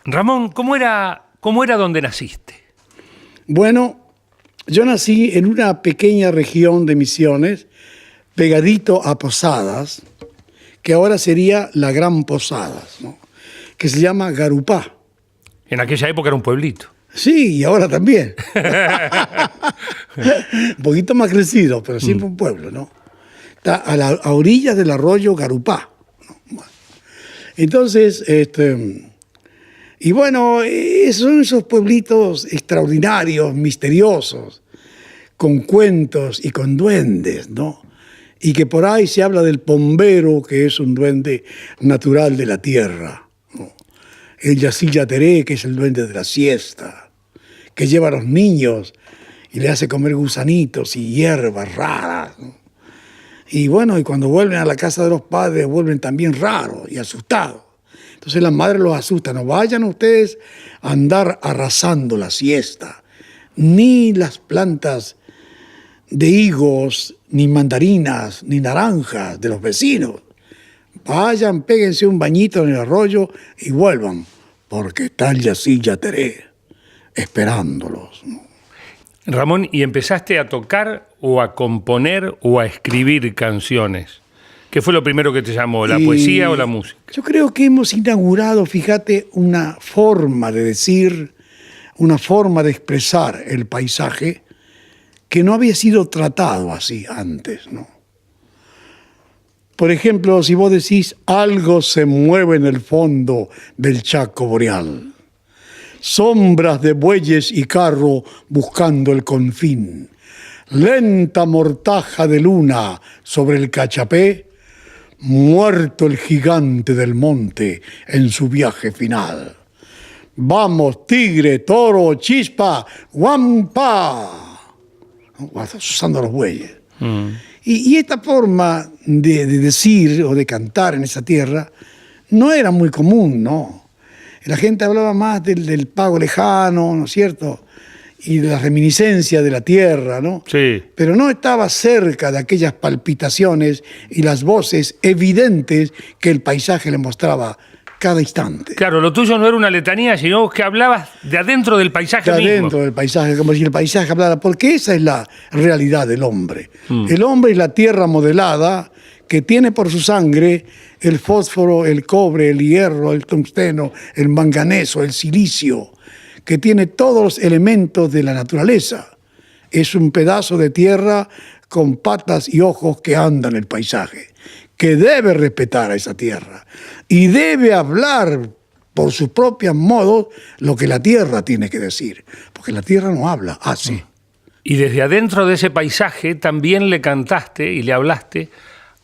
Ramón, ¿cómo era donde naciste? Bueno, yo nací en una pequeña región de Misiones, pegadito a Posadas, que ahora sería la Gran Posadas, ¿no? Que se llama Garupá. En aquella época era un pueblito. Sí, y ahora también. Un poquito más crecido, pero siempre un pueblo, ¿no? Está a orillas del arroyo Garupá, ¿no? Bueno. Entonces, y bueno, son esos pueblitos extraordinarios, misteriosos, con cuentos y con duendes, ¿no? Y que por ahí se habla del pombero, que es un duende natural de la tierra, ¿no? El Yacilla Teré, que es el duende de la siesta, que lleva a los niños y le hace comer gusanitos y hierbas raras, ¿no? Y bueno, y cuando vuelven a la casa de los padres, vuelven también raros y asustados. Entonces la madre los asusta: no vayan ustedes a andar arrasando la siesta, ni las plantas de higos, ni mandarinas, ni naranjas de los vecinos. Vayan, péguense un bañito en el arroyo y vuelvan, porque está el Yacilla Teré esperándolos, ¿no? Ramón, ¿y empezaste a tocar o a componer o a escribir canciones? ¿Qué fue lo primero que te llamó, la poesía o la música? Yo creo que hemos inaugurado, fíjate, una forma de decir, una forma de expresar el paisaje que no había sido tratado así antes, ¿no? Por ejemplo, si vos decís: algo se mueve en el fondo del Chaco Boreal, sombras de bueyes y carro buscando el confín, lenta mortaja de luna sobre el Cachapé, muerto el gigante del monte en su viaje final. Vamos, tigre, toro, chispa, guampa, usando los bueyes. Y esta forma de decir o de cantar en esa tierra no era muy común, ¿no? La gente hablaba más del pago lejano, ¿no es cierto? Y de la reminiscencia de la tierra, ¿no? Sí. Pero no estaba cerca de aquellas palpitaciones y las voces evidentes que el paisaje le mostraba cada instante. Claro, lo tuyo no era una letanía, sino que hablabas de adentro del paisaje De mismo. adentro del paisaje, como si el paisaje hablara, porque esa es la realidad del hombre. El hombre es la tierra modelada que tiene por su sangre el fósforo, el cobre, el hierro, el tungsteno, el manganeso, el silicio, que tiene todos los elementos de la naturaleza. Es un pedazo de tierra con patas y ojos que anda en el paisaje, que debe respetar a esa tierra y debe hablar por sus propios modos lo que la tierra tiene que decir, porque la tierra no habla, hace. Y desde adentro de ese paisaje también le cantaste y le hablaste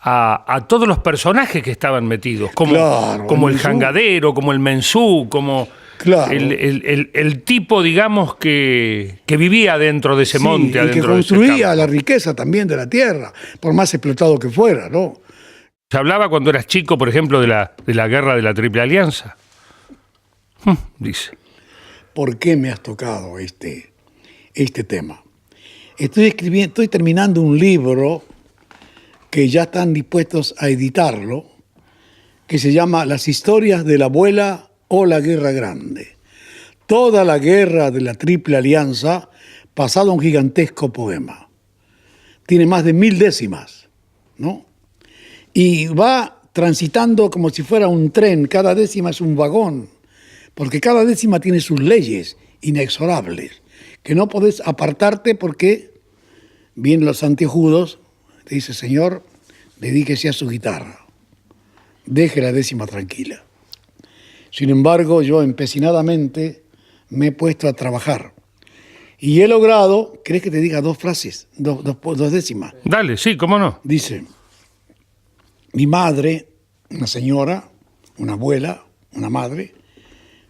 a todos los personajes que estaban metidos, como, Claro, como el el mensú. jangadero, como el mensú, como Claro. el tipo, digamos, que vivía dentro de ese Sí, monte, y que adentro de ese construía campo. la riqueza también de la tierra, por más explotado que fuera, ¿no? Se hablaba cuando eras chico, por ejemplo, de la guerra de la Triple Alianza. Dice. ¿Por qué me has tocado este tema? Estoy terminando un libro que ya están dispuestos a editarlo, que se llama Las historias de la abuela o la guerra grande. Toda la guerra de la Triple Alianza pasado a un gigantesco poema. Tiene más de 1000 décimas, ¿no? Y va transitando como si fuera un tren, cada décima es un vagón, porque cada décima tiene sus leyes inexorables, que no podés apartarte porque vienen los antiojudos, te dice: señor, dedíquese a su guitarra, deje la décima tranquila. Sin embargo, yo empecinadamente me he puesto a trabajar y he logrado, ¿querés que te diga dos frases, dos décimas? Dale, sí, cómo no. Dice: mi madre, una señora, una abuela, una madre,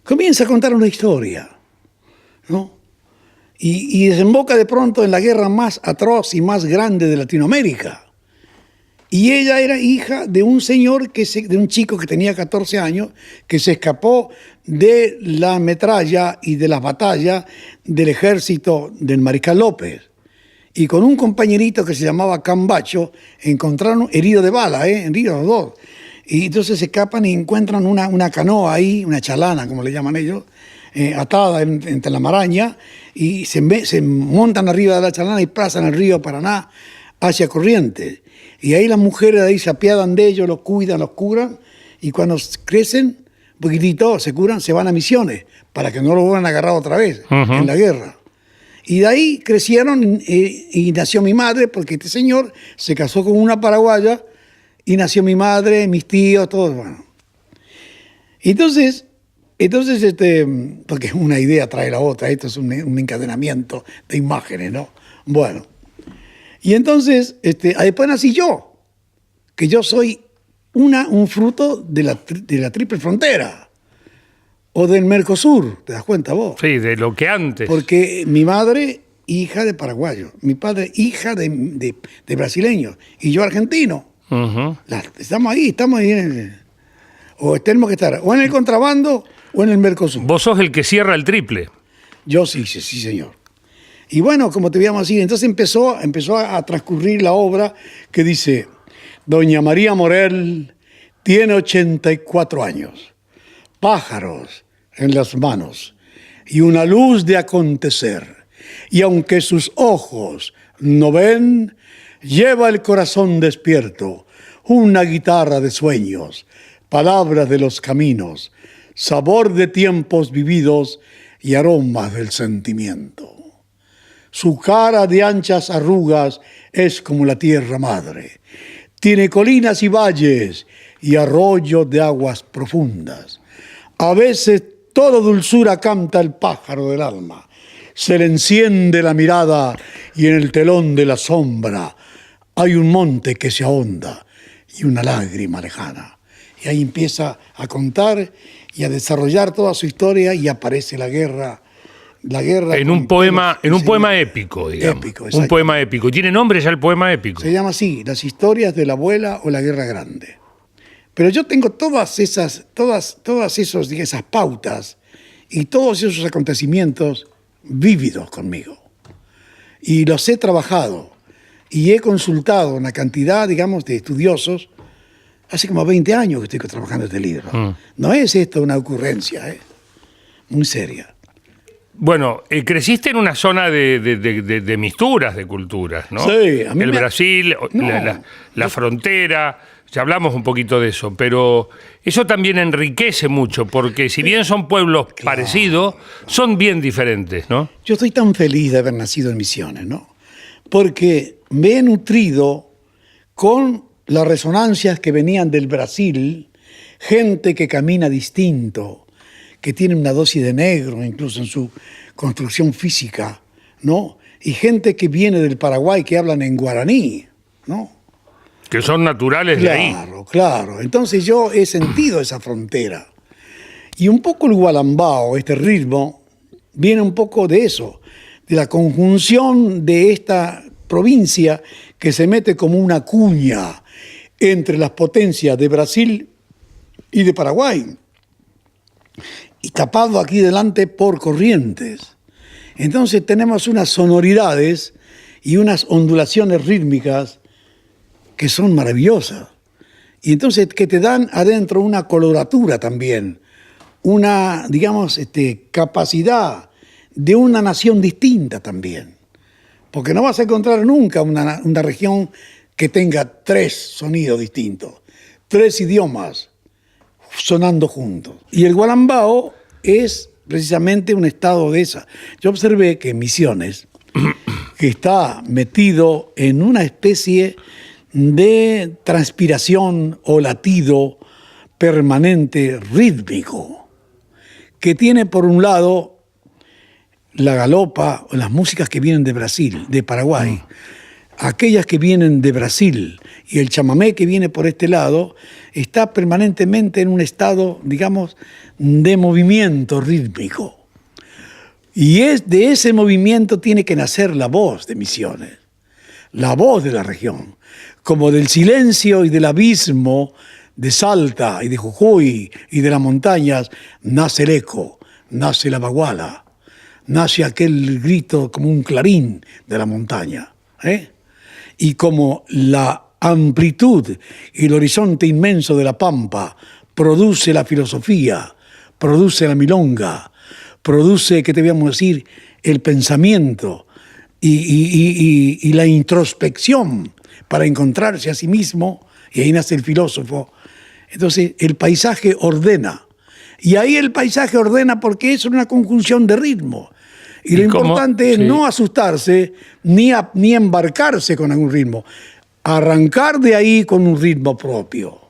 comienza a contar una historia, ¿no? Y desemboca de pronto en la guerra más atroz y más grande de Latinoamérica. Y ella era hija de un señor, de un chico que tenía 14 años, que se escapó de la metralla y de las batallas del ejército del Mariscal López. Y con un compañerito que se llamaba Cambacho, encontraron herido de bala, heridos los dos. y entonces se escapan y encuentran una canoa ahí, una chalana, como le llaman ellos, atada entre la maraña, y se montan arriba de la chalana y pasan el río Paraná hacia Corrientes. Y ahí las mujeres de ahí se apiadan de ellos, los cuidan, los curan, y cuando crecen, un poquitito, se curan, se van a Misiones, para que no los vuelvan a agarrar otra vez en la guerra. Y de ahí crecieron y nació mi madre, porque este señor se casó con una paraguaya, y nació mi madre, mis tíos, todos, bueno. Entonces, porque una idea trae la otra, esto es un encadenamiento de imágenes, ¿no? Bueno, y entonces, después nací yo, que yo soy un fruto de la triple frontera, o del Mercosur, ¿te das cuenta vos? Sí, de lo que antes. Porque mi madre, hija de paraguayos, mi padre, hija de brasileños, y yo argentino. Estamos ahí o tenemos que estar o en el contrabando o en el Mercosur. Vos sos el que cierra el triple. Yo sí, señor. Y bueno, como te íbamos a decir, entonces empezó a transcurrir la obra que dice: Doña María Morel tiene 84 años, pájaros en las manos y una luz de acontecer. Y aunque sus ojos no ven, lleva el corazón despierto, una guitarra de sueños, palabras de los caminos, sabor de tiempos vividos y aromas del sentimiento. Su cara de anchas arrugas es como la tierra madre. Tiene colinas y valles y arroyos de aguas profundas. A veces toda dulzura canta el pájaro del alma. Se le enciende la mirada y en el telón de la sombra hay un monte que se ahonda y una lágrima lejana. Y ahí empieza a contar y a desarrollar toda su historia y aparece la guerra. En un poema épico, digamos. Épico, un poema épico. ¿Tiene nombre ya el poema épico? Se llama así, Las historias de la abuela o la guerra grande. Pero yo tengo todas esas pautas y todos esos acontecimientos vívidos conmigo. Y los he trabajado y he consultado una cantidad, digamos, de estudiosos. Hace como 20 años que estoy trabajando este libro. No es esto una ocurrencia, muy seria. Bueno, creciste en una zona de misturas de culturas, ¿no? Sí. A mí Brasil, la frontera, ya hablamos un poquito de eso, pero eso también enriquece mucho, porque si bien son pueblos parecidos, son bien diferentes, ¿no? Yo estoy tan feliz de haber nacido en Misiones, ¿no? Porque me he nutrido con las resonancias que venían del Brasil, gente que camina distinto, que tiene una dosis de negro incluso en su construcción física, ¿no? Y gente que viene del Paraguay que hablan en guaraní, ¿no? Que son naturales de ahí. Claro. Entonces yo he sentido esa frontera. Y un poco el gualambao, este ritmo, viene un poco de eso, de la conjunción de esta provincia que se mete como una cuña entre las potencias de Brasil y de Paraguay, y tapado aquí delante por Corrientes. Entonces tenemos unas sonoridades y unas ondulaciones rítmicas que son maravillosas. Y entonces que te dan adentro una coloratura también, una, digamos, capacidad de una nación distinta también. Porque no vas a encontrar nunca una región que tenga 3 sonidos distintos, 3 idiomas sonando juntos. Y el gualambao es precisamente un estado de esa. Yo observé que en Misiones, que está metido en una especie de transpiración o latido permanente rítmico, que tiene por un lado la galopa o las músicas que vienen de Brasil, de Paraguay, aquellas que vienen de Brasil y el chamamé que viene por este lado, está permanentemente en un estado, digamos, de movimiento rítmico. Y de ese movimiento tiene que nacer la voz de Misiones, la voz de la región, como del silencio y del abismo de Salta y de Jujuy y de las montañas, nace el eco, nace la baguala, nace aquel grito como un clarín de la montaña, Y como la amplitud y el horizonte inmenso de la pampa produce la filosofía, produce la milonga, produce, ¿qué te voy a decir?, el pensamiento y la introspección para encontrarse a sí mismo, y ahí nace el filósofo. Entonces el paisaje ordena, y ahí el paisaje ordena porque es una conjunción de ritmo. Y lo importante es no asustarse ni embarcarse con algún ritmo, arrancar de ahí con un ritmo propio.